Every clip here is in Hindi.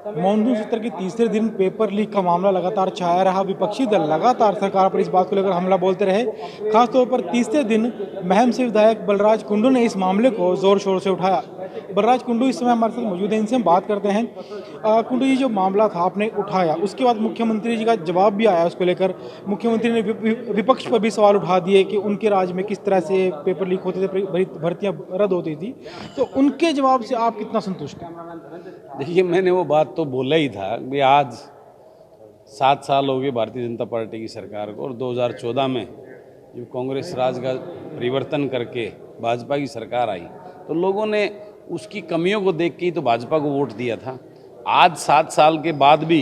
मॉनसून सत्र के तीसरे दिन पेपर लीक का मामला लगातार छाया रहा। विपक्षी दल लगातार सरकार पर इस बात को लेकर हमला बोलते रहे। खासतौर पर तीसरे दिन महम से विधायक बलराज कुंडू ने इस मामले को जोर शोर से उठाया। बलराज कुंडू इस समय हमारे साथ मौजूद हैं, इनसे हम बात करते हैं। कुंडू जी, जो मामला था आपने उठाया, उसके बाद मुख्यमंत्री जी का जवाब भी आया उसको लेकर। मुख्यमंत्री ने विपक्ष पर भी सवाल उठा दिए कि उनके राज्य में किस तरह से पेपर लीक होते थे, भर्तियां रद्द होती थी। तो उनके जवाब से आप कितना संतुष्ट हैं? देखिए, मैंने वो बात तो बोला ही था कि आज 7 साल हो गए भारतीय जनता पार्टी की सरकार को, और 2014 में जब कांग्रेस राज का परिवर्तन करके भाजपा की सरकार आई तो लोगों ने उसकी कमियों को देख के ही तो भाजपा को वोट दिया था। आज 7 साल के बाद भी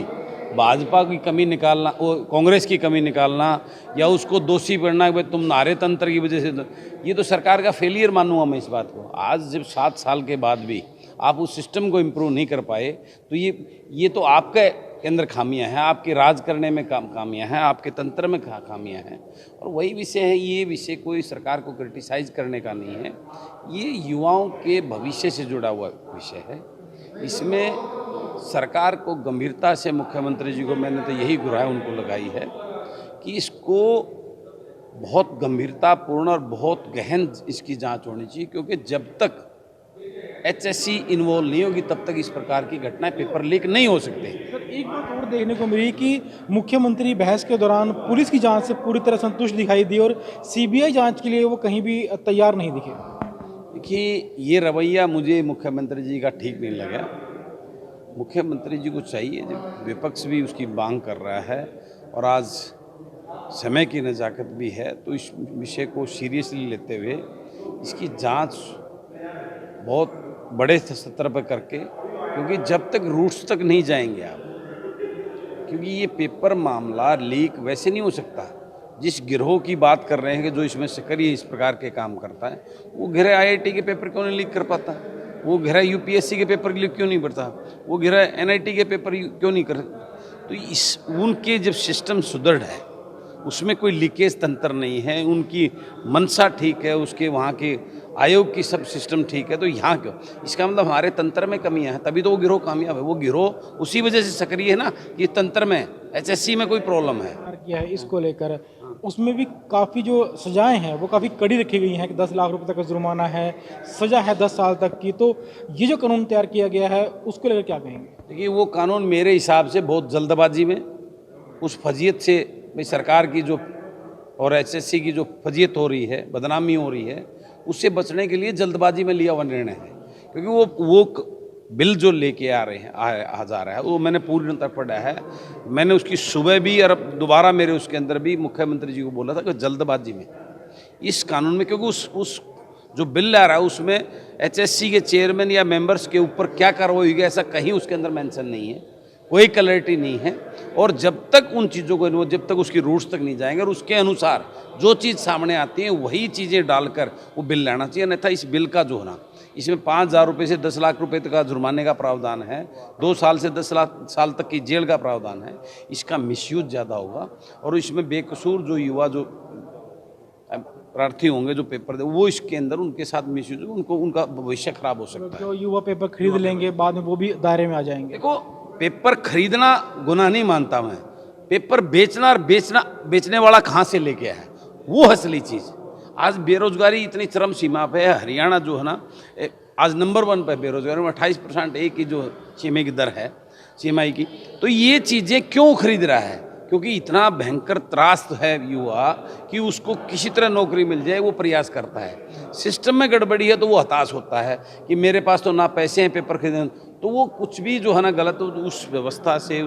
भाजपा की कमी निकालना, वो कांग्रेस की कमी निकालना या उसको दोषी बनना कि तुम नारे तंत्र की वजह से, ये तो सरकार का फेलियर मानूंगा मैं इस बात को। आज जब 7 साल के बाद भी आप उस सिस्टम को इम्प्रूव नहीं कर पाए तो ये तो आपके अंदर खामियां हैं, आपके राज करने में खामियां हैं, आपके तंत्र में खामियां हैं। और वही विषय है, ये विषय कोई सरकार को क्रिटिसाइज करने का नहीं है, ये युवाओं के भविष्य से जुड़ा हुआ विषय है। इसमें सरकार को गंभीरता से, मुख्यमंत्री जी को मैंने तो यही गुहार उनको लगाई है कि इसको बहुत गंभीरतापूर्ण और बहुत गहन इसकी जांच होनी चाहिए, क्योंकि जब तक HSC इन्वॉल्व नहीं होगी तब तक इस प्रकार की घटनाएं, पेपर लीक नहीं हो सकते। सर, एक बात और देखने को मिली कि मुख्यमंत्री बहस के दौरान पुलिस की जांच से पूरी तरह संतुष्ट दिखाई दी और CBI जांच के लिए वो कहीं भी तैयार नहीं दिखे। देखिए, ये रवैया मुझे मुख्यमंत्री जी का ठीक नहीं लगा। मुख्यमंत्री जी को चाहिए, जब विपक्ष भी उसकी मांग कर रहा है और आज समय की नज़ाकत भी है, तो इस विषय को सीरियसली लेते हुए इसकी जांच बहुत बड़े स्तर पर करके, क्योंकि जब तक रूट्स तक नहीं जाएंगे आप, क्योंकि ये पेपर मामला लीक वैसे नहीं हो सकता। जिस गिरोह की बात कर रहे हैं कि जो इसमें सक्रिय इस प्रकार के काम करता है, वो गिरोह IIT के पेपर क्यों नहीं लीक कर पाता, वो गिरोह UPSC के पेपर लीक क्यों नहीं करता, वो गिरोह NIT के पेपर क्यों नहीं कर। तो इस उनके जब सिस्टम सुदृढ़ है, उसमें कोई लीकेज तंत्र नहीं है, उनकी मंशा ठीक है, उसके वहाँ के आयोग की सब सिस्टम ठीक है, तो यहाँ क्यों? इसका मतलब हमारे तंत्र में कमियां हैं, तभी तो वो गिरोह कामयाब है। वो गिरोह उसी वजह से सक्रिय है ना कि तंत्र में, HSC में कोई प्रॉब्लम है किया है इसको लेकर। उसमें भी काफ़ी जो सजाएं हैं वो काफ़ी कड़ी रखी गई हैं कि 10 लाख रुपए तक का जुर्माना है, सज़ा है 10 साल तक की। तो ये जो कानून तैयार किया गया है उसको लेकर क्या कहेंगे? देखिए, वो कानून मेरे हिसाब से बहुत जल्दबाजी में, उस फजीयत से, भाई सरकार की जो और HSC की जो फजीयत हो रही है, बदनामी हो रही है, उससे बचने के लिए जल्दबाजी में लिया हुआ निर्णय है। क्योंकि वो बिल जो लेके आ रहे हैं आ जा रहा है, वो मैंने पूरी तक पढ़ा है। मैंने उसकी सुबह भी और अब दोबारा मेरे उसके अंदर भी मुख्यमंत्री जी को बोला था कि जल्दबाजी में इस कानून में, क्योंकि उस जो बिल आ रहा है उसमें HSC के चेयरमैन या मेंबर्स के ऊपर क्या कार्रवाई होगी ऐसा कहीं उसके अंदर मेंशन नहीं है, कोई क्लैरिटी नहीं है। और जब तक उन चीज़ों को, जब तक उसकी रूट्स तक नहीं जाएंगे और उसके अनुसार जो चीज़ सामने आती है वही चीज़ें डालकर वो बिल लाना चाहिए। अन्यथा इस बिल का जो है ना, इसमें 5,000 रुपये से 10 लाख रुपए तक का जुर्माने का प्रावधान है, 2 साल से 10 साल तक की जेल का प्रावधान है। इसका मिसयूज ज़्यादा होगा और इसमें बेकसूर जो युवा, जो प्रार्थी होंगे, जो पेपर दे, वो इसके अंदर उनके साथ मिसयूज, उनका भविष्य खराब हो सकता है। जो युवा पेपर खरीद लेंगे बाद में वो भी दायरे में आ जाएंगे। देखो, पेपर खरीदना गुनाह नहीं मानता मैं, पेपर बेचना और बेचने वाला कहाँ से लेके आया है, वो असली चीज़। आज बेरोजगारी इतनी चरम सीमा पे है। हरियाणा जो है ना, आज नंबर 1 पे बेरोजगारी में 28% एक की जो CMI की दर है, CMI की। तो ये चीज़ें क्यों खरीद रहा है? क्योंकि इतना भयंकर त्रास्त है युवा कि उसको किसी तरह नौकरी मिल जाए, वो प्रयास करता है। सिस्टम में गड़बड़ी है तो वो हताश होता है कि मेरे पास तो ना पैसे हैं पेपर खरीदने, तो वो कुछ भी जो है ना गलत, उस व्यवस्था से,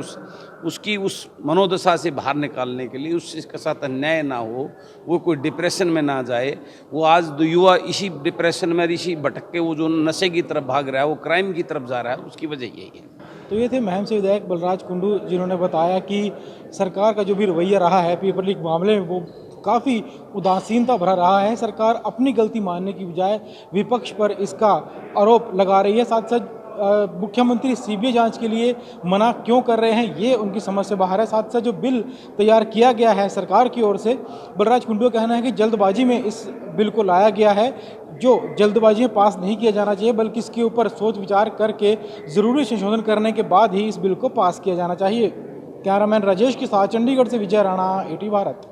उसकी उस मनोदशा से बाहर निकालने के लिए, उसके साथ अन्याय ना हो, वो कोई डिप्रेशन में ना जाए। वो आज युवा इसी डिप्रेशन में, इसी भटक के वो जो नशे की तरफ भाग रहा है, वो क्राइम की तरफ जा रहा है, उसकी वजह यही है। तो ये थे महम से विधायक बलराज कुंडू, जिन्होंने बताया कि सरकार का जो भी रवैया रहा है पेपर लीक मामले में वो काफ़ी उदासीनता भरा रहा है। सरकार अपनी गलती मानने की बजाय विपक्ष पर इसका आरोप लगा रही है। साथ साथ मुख्यमंत्री सीबीआई जांच के लिए मना क्यों कर रहे हैं, ये उनकी समझ से बाहर है। साथ साथ जो बिल तैयार किया गया है सरकार की ओर से, बलराज कुंडू का कहना है कि जल्दबाजी में इस बिल को लाया गया है, जो जल्दबाजी में पास नहीं किया जाना चाहिए, बल्कि इसके ऊपर सोच विचार करके ज़रूरी संशोधन करने के बाद ही इस बिल को पास किया जाना चाहिए। कैमरामैन राजेश के साथ चंडीगढ़ से विजय राणा, ET भारत।